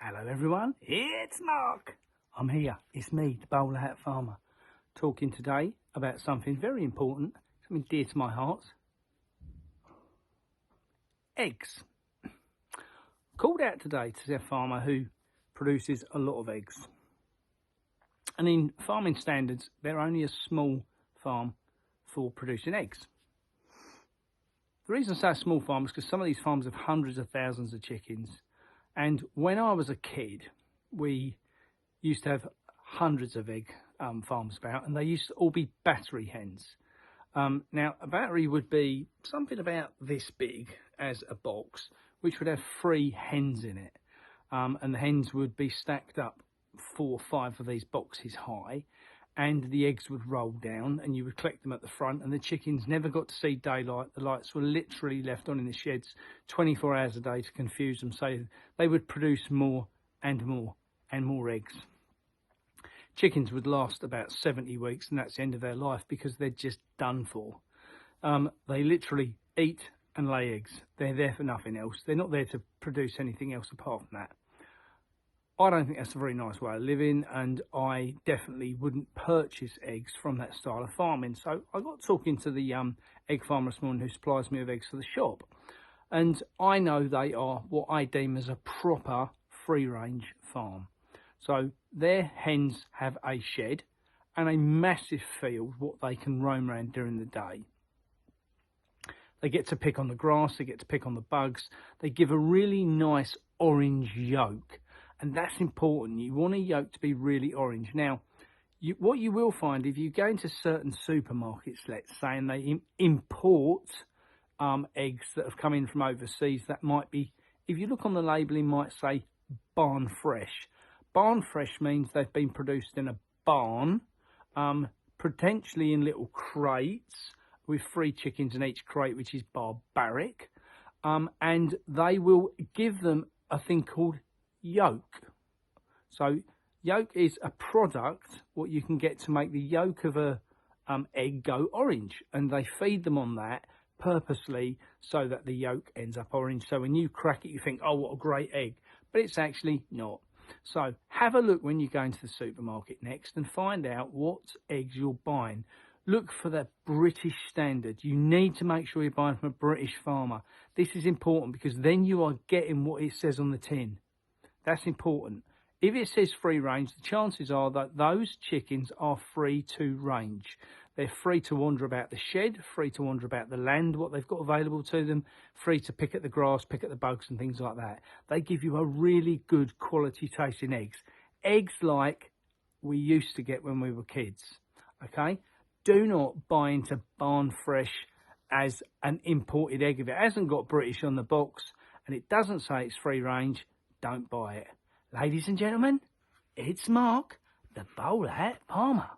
Hello everyone, it's Mark. I'm here, it's me, the Bowlerhat Farmer, talking today about something very important, something dear to my heart. Eggs. Called out today to see a farmer who produces a lot of eggs. And in farming standards, they're only a small farm for producing eggs. The reason I say a small farm is because some of these farms have hundreds of thousands of chickens. And when I was a kid, we used to have hundreds of egg farms about, and they used to all be battery hens. Now, a battery would be something about this big as a box, which would have 3 hens in it. And the hens would be stacked up 4 or 5 of these boxes high, and the eggs would roll down, and you would collect them at the front, and the chickens never got to see daylight. The lights were literally left on in the sheds 24 hours a day to confuse them, so they would produce more and more and more eggs. Chickens would last about 70 weeks, and that's the end of their life because they're just done for. They literally eat and lay eggs. They're there for nothing else. They're not there to produce anything else apart from that. I don't think that's a very nice way of living, and I definitely wouldn't purchase eggs from that style of farming. So I got talking to the egg farmer this morning who supplies me with eggs for the shop. And I know they are what I deem as a proper free-range farm. So their hens have a shed and a massive field what they can roam around during the day. They get to pick on the grass, they get to pick on the bugs. They give a really nice orange yolk. And that's important. You want a yolk to be really orange. Now, what you will find if you go into certain supermarkets, let's say, and they import eggs that have come in from overseas, that might be, if you look on the labelling, might say barn fresh. Barn fresh means they've been produced in a barn, potentially in little crates with 3 chickens in each crate, which is barbaric. And they will give them a thing called yolk. So yolk is a product what you can get to make the yolk of a egg go orange, and they feed them on that purposely so that the yolk ends up orange. So when you crack it, you think, oh, what a great egg, but it's actually not. So have a look when you go into the supermarket next and find out what eggs you're buying. Look for the British standard. You need to make sure you're buying from a British farmer. This is important because then you are getting what it says on the tin. That's important. If it says free range, the chances are that those chickens are free to range. They're free to wander about the shed, free to wander about the land, what they've got available to them, free to pick at the grass, pick at the bugs and things like that. They give you a really good quality tasting eggs. Eggs like we used to get when we were kids, okay? Do not buy into barn fresh as an imported egg. If it hasn't got British on the box and it doesn't say it's free range, don't buy it. Ladies and gentlemen, it's Mark, the Bowlerhat Farmer.